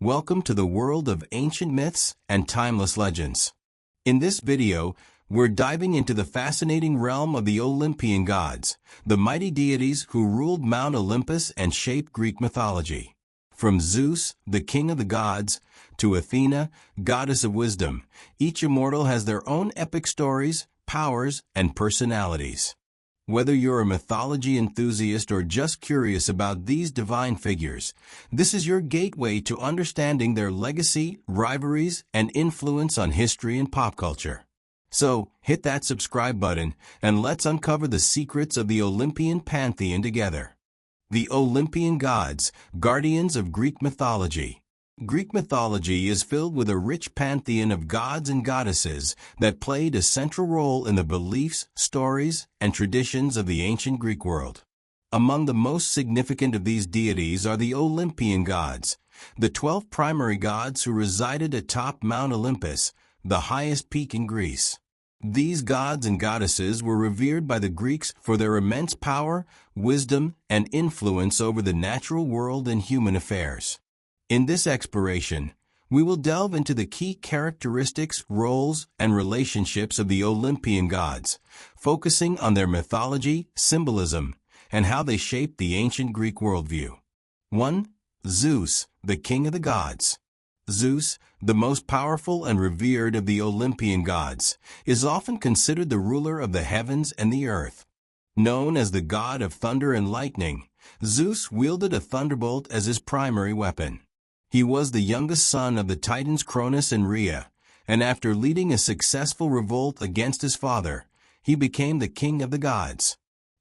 Welcome to the world of ancient myths and timeless legends. In this video, we're diving into the fascinating realm of the Olympian gods, the mighty deities who ruled Mount Olympus and shaped Greek mythology. From Zeus, the king of the gods, to Athena, goddess of wisdom, each immortal has their own epic stories, powers, and personalities. Whether you're a mythology enthusiast or just curious about these divine figures, this is your gateway to understanding their legacy, rivalries, and influence on history and pop culture. So, hit that subscribe button and let's uncover the secrets of the Olympian pantheon together. The Olympian gods, guardians of Greek mythology. Greek mythology is filled with a rich pantheon of gods and goddesses that played a central role in the beliefs, stories, and traditions of the ancient Greek world. Among the most significant of these deities are the Olympian gods, the 12 primary gods who resided atop Mount Olympus, the highest peak in Greece. These gods and goddesses were revered by the Greeks for their immense power, wisdom, and influence over the natural world and human affairs. In this exploration, we will delve into the key characteristics, roles, and relationships of the Olympian gods, focusing on their mythology, symbolism, and how they shaped the ancient Greek worldview. 1. Zeus, the king of the gods. Zeus, the most powerful and revered of the Olympian gods, is often considered the ruler of the heavens and the earth. Known as the god of thunder and lightning, Zeus wielded a thunderbolt as his primary weapon. He was the youngest son of the Titans Cronus and Rhea, and after leading a successful revolt against his father, he became the king of the gods.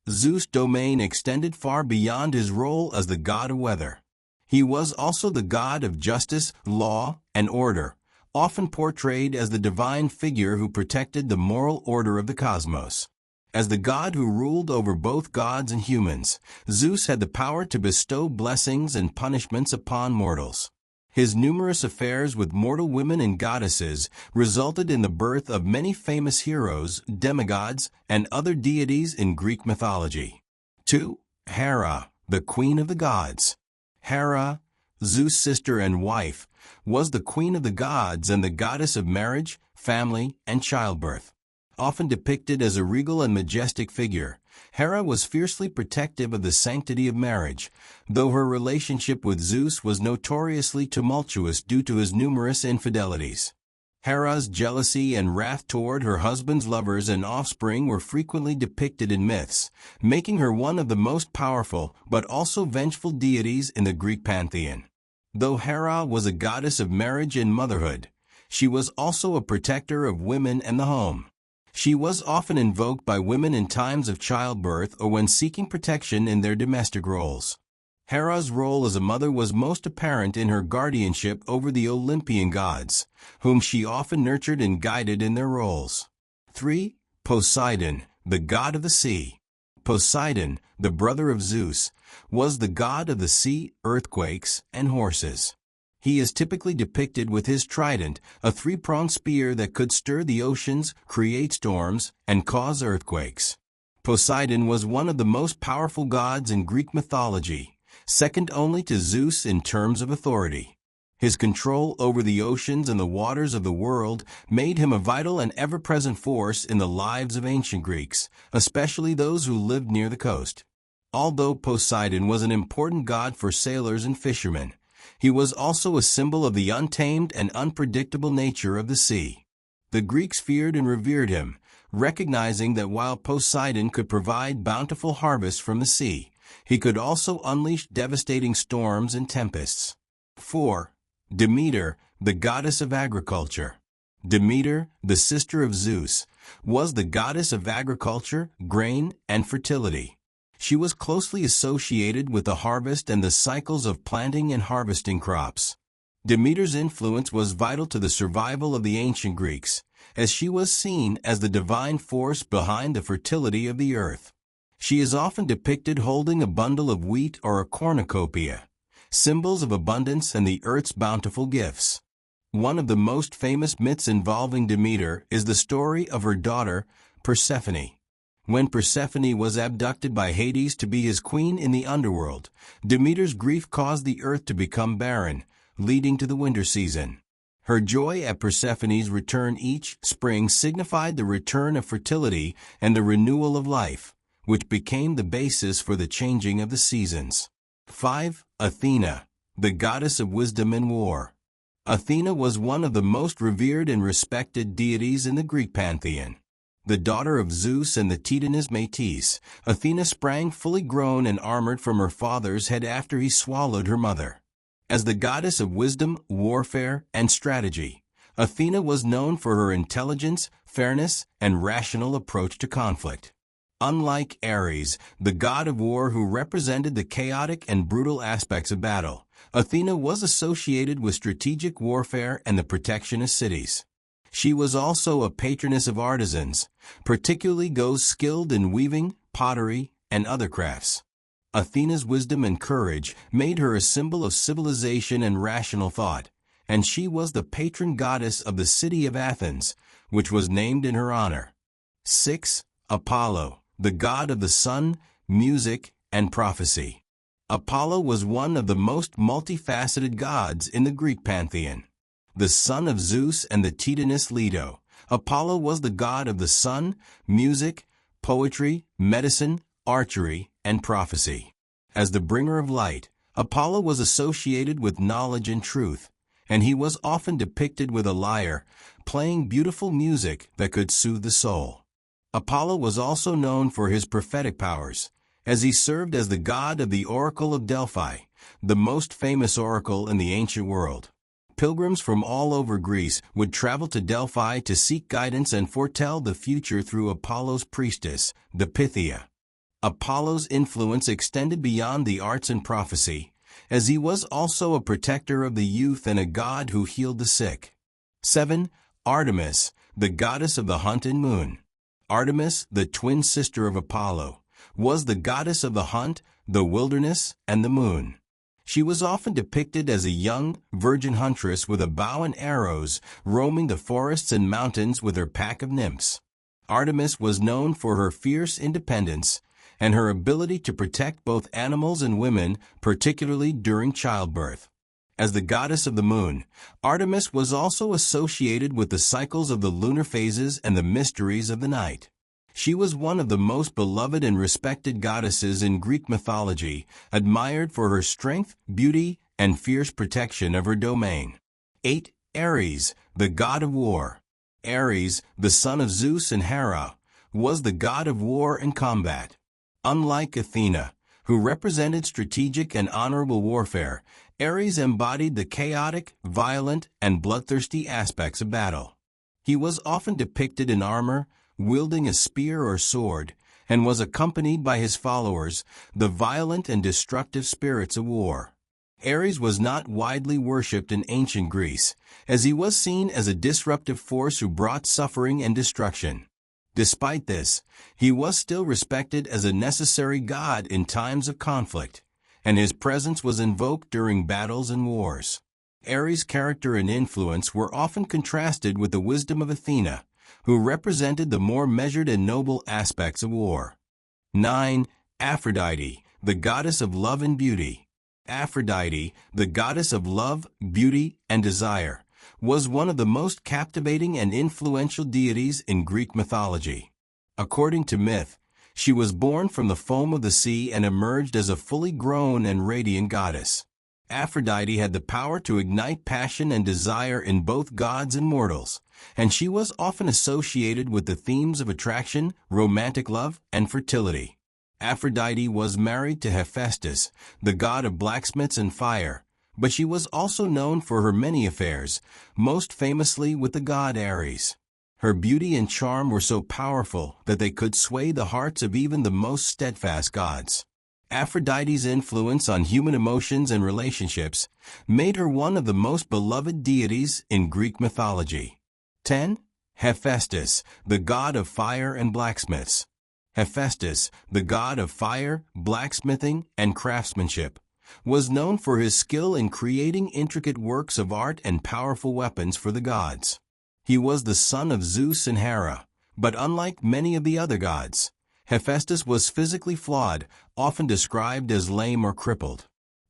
Zeus' domain extended far beyond his role as the god of weather. He was also the god of justice, law, and order, often portrayed as the divine figure who protected the moral order of the cosmos. As the god who ruled over both gods and humans, Zeus had the power to bestow blessings and punishments upon mortals. His numerous affairs with mortal women and goddesses resulted in the birth of many famous heroes, demigods, and other deities in Greek mythology. 2. Hera, the queen of the gods. Hera, Zeus' sister and wife, was the queen of the gods and the goddess of marriage, family, and childbirth. Often depicted as a regal and majestic figure, Hera was fiercely protective of the sanctity of marriage, though her relationship with Zeus was notoriously tumultuous due to his numerous infidelities. Hera's jealousy and wrath toward her husband's lovers and offspring were frequently depicted in myths, making her one of the most powerful but also vengeful deities in the Greek pantheon. Though Hera was a goddess of marriage and motherhood, she was also a protector of women and the home. She was often invoked by women in times of childbirth or when seeking protection in their domestic roles. Hera's role as a mother was most apparent in her guardianship over the Olympian gods, whom she often nurtured and guided in their roles. 3. Poseidon, the god of the sea. Poseidon, the brother of Zeus, was the god of the sea, earthquakes, and horses. He is typically depicted with his trident, a three-pronged spear that could stir the oceans, create storms, and cause earthquakes. Poseidon was one of the most powerful gods in Greek mythology, second only to Zeus in terms of authority. His control over the oceans and the waters of the world made him a vital and ever-present force in the lives of ancient Greeks, especially those who lived near the coast. Although Poseidon was an important god for sailors and fishermen, he was also a symbol of the untamed and unpredictable nature of the sea. The Greeks feared and revered him, recognizing that while Poseidon could provide bountiful harvests from the sea, he could also unleash devastating storms and tempests. 4. Demeter, the goddess of agriculture. Demeter, the sister of Zeus, was the goddess of agriculture, grain, and fertility. She was closely associated with the harvest and the cycles of planting and harvesting crops. Demeter's influence was vital to the survival of the ancient Greeks, as she was seen as the divine force behind the fertility of the earth. She is often depicted holding a bundle of wheat or a cornucopia, symbols of abundance and the earth's bountiful gifts. One of the most famous myths involving Demeter is the story of her daughter, Persephone. When Persephone was abducted by Hades to be his queen in the underworld, Demeter's grief caused the earth to become barren, leading to the winter season. Her joy at Persephone's return each spring signified the return of fertility and the renewal of life, which became the basis for the changing of the seasons. 5. Athena, the goddess of wisdom and war. Athena was one of the most revered and respected deities in the Greek pantheon. The daughter of Zeus and the Titaness Metis, Athena sprang fully grown and armored from her father's head after he swallowed her mother. As the goddess of wisdom, warfare, and strategy, Athena was known for her intelligence, fairness, and rational approach to conflict. Unlike Ares, the god of war who represented the chaotic and brutal aspects of battle, Athena was associated with strategic warfare and the protection of cities. She was also a patroness of artisans, particularly those skilled in weaving, pottery, and other crafts. Athena's wisdom and courage made her a symbol of civilization and rational thought, and she was the patron goddess of the city of Athens, which was named in her honor. 6. Apollo, the god of the sun, music, and prophecy. Apollo was one of the most multifaceted gods in the Greek pantheon. The son of Zeus and the Titaness Leto, Apollo was the god of the sun, music, poetry, medicine, archery, and prophecy. As the bringer of light, Apollo was associated with knowledge and truth, and he was often depicted with a lyre, playing beautiful music that could soothe the soul. Apollo was also known for his prophetic powers, as he served as the god of the Oracle of Delphi, the most famous oracle in the ancient world. Pilgrims from all over Greece would travel to Delphi to seek guidance and foretell the future through Apollo's priestess, the Pythia. Apollo's influence extended beyond the arts and prophecy, as he was also a protector of the youth and a god who healed the sick. 7. Artemis, the goddess of the hunt and moon. Artemis, the twin sister of Apollo, was the goddess of the hunt, the wilderness, and the moon. She was often depicted as a young, virgin huntress with a bow and arrows, roaming the forests and mountains with her pack of nymphs. Artemis was known for her fierce independence and her ability to protect both animals and women, particularly during childbirth. As the goddess of the moon, Artemis was also associated with the cycles of the lunar phases and the mysteries of the night. She was one of the most beloved and respected goddesses in Greek mythology, admired for her strength, beauty, and fierce protection of her domain. 8. Ares, the god of war. Ares, the son of Zeus and Hera, was the god of war and combat. Unlike Athena, who represented strategic and honorable warfare, Ares embodied the chaotic, violent, and bloodthirsty aspects of battle. He was often depicted in armor, wielding a spear or sword, and was accompanied by his followers, the violent and destructive spirits of war. Ares was not widely worshipped in ancient Greece, as he was seen as a disruptive force who brought suffering and destruction. Despite this, he was still respected as a necessary god in times of conflict, and his presence was invoked during battles and wars. Ares' character and influence were often contrasted with the wisdom of Athena, who represented the more measured and noble aspects of war. 9. Aphrodite, the goddess of love and beauty. Aphrodite, the goddess of love, beauty, and desire, was one of the most captivating and influential deities in Greek mythology. According to myth, she was born from the foam of the sea and emerged as a fully grown and radiant goddess. Aphrodite had the power to ignite passion and desire in both gods and mortals, and she was often associated with the themes of attraction, romantic love, and fertility. Aphrodite was married to Hephaestus, the god of blacksmiths and fire, but she was also known for her many affairs, most famously with the god Ares. Her beauty and charm were so powerful that they could sway the hearts of even the most steadfast gods. Aphrodite's influence on human emotions and relationships made her one of the most beloved deities in Greek mythology. 10. Hephaestus, the god of fire and blacksmiths. Hephaestus, the god of fire, blacksmithing, and craftsmanship, was known for his skill in creating intricate works of art and powerful weapons for the gods. He was the son of Zeus and Hera, but unlike many of the other gods, Hephaestus was physically flawed, often described as lame or crippled.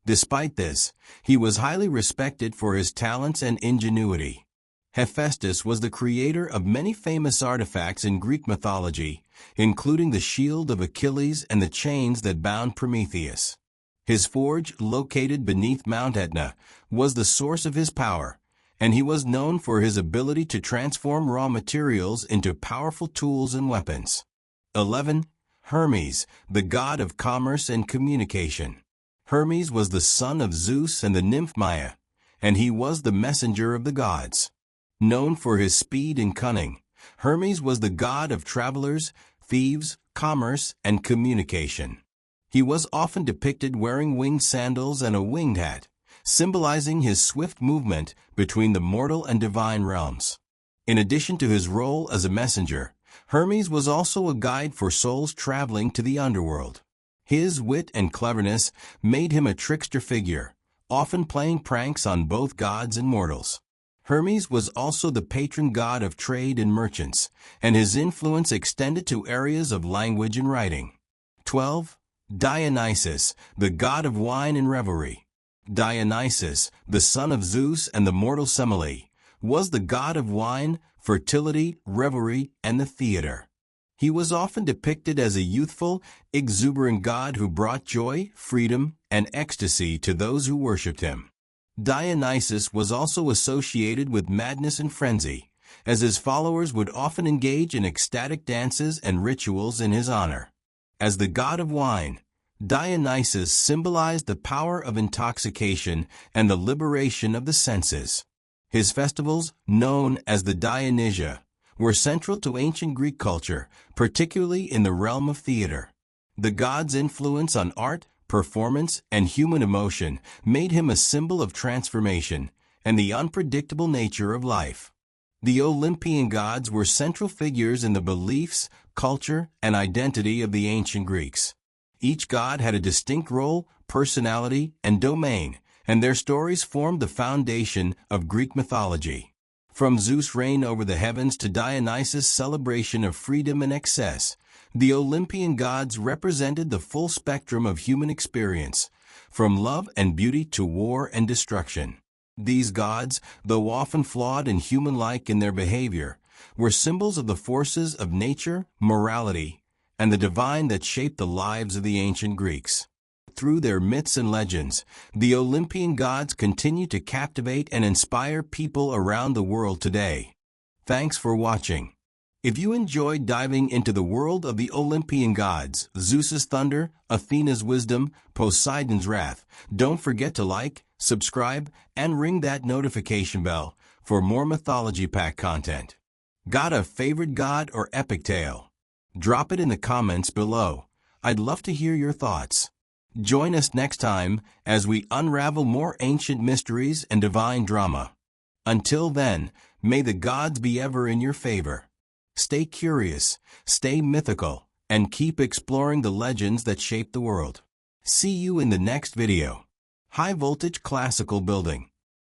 Despite this, he was highly respected for his talents and ingenuity. Hephaestus was the creator of many famous artifacts in Greek mythology, including the shield of Achilles and the chains that bound Prometheus. His forge, located beneath Mount Etna, was the source of his power, and he was known for his ability to transform raw materials into powerful tools and weapons. 11. Hermes, the god of commerce and communication. Hermes was the son of Zeus and the nymph Maia, and he was the messenger of the gods. Known for his speed and cunning, Hermes was the god of travelers, thieves, commerce, and communication. He was often depicted wearing winged sandals and a winged hat, symbolizing his swift movement between the mortal and divine realms. In addition to his role as a messenger, Hermes was also a guide for souls traveling to the underworld. His wit and cleverness made him a trickster figure, often playing pranks on both gods and mortals. Hermes was also the patron god of trade and merchants, and his influence extended to areas of language and writing. 12. Dionysus, the god of wine and revelry. Dionysus, the son of Zeus and the mortal Semele, was the god of wine, fertility, revelry, and the theater. He was often depicted as a youthful, exuberant god who brought joy, freedom, and ecstasy to those who worshipped him. Dionysus was also associated with madness and frenzy, as his followers would often engage in ecstatic dances and rituals in his honor. As the god of wine, Dionysus symbolized the power of intoxication and the liberation of the senses. His festivals, known as the Dionysia, were central to ancient Greek culture, particularly in the realm of theater. The god's influence on art, performance, and human emotion made him a symbol of transformation and the unpredictable nature of life. The Olympian gods were central figures in the beliefs, culture, and identity of the ancient Greeks. Each god had a distinct role, personality, and domain, and their stories formed the foundation of Greek mythology. From Zeus' reign over the heavens to Dionysus' celebration of freedom and excess, the Olympian gods represented the full spectrum of human experience, from love and beauty to war and destruction. These gods, though often flawed and human-like in their behavior, were symbols of the forces of nature, morality, and the divine that shaped the lives of the ancient Greeks. Through their myths and legends, the Olympian gods continue to captivate and inspire people around the world today. Thanks for watching. If you enjoyed diving into the world of the Olympian gods, Zeus's thunder, Athena's wisdom, Poseidon's wrath, don't forget to like, subscribe, and ring that notification bell for more mythology-packed content. Got a favorite god or epic tale? Drop it in the comments below. I'd love to hear your thoughts. Join us next time as we unravel more ancient mysteries and divine drama. Until then, may the gods be ever in your favor. Stay curious, stay mythical, and keep exploring the legends that shape the world. See you in the next video. High Voltage Classical Building.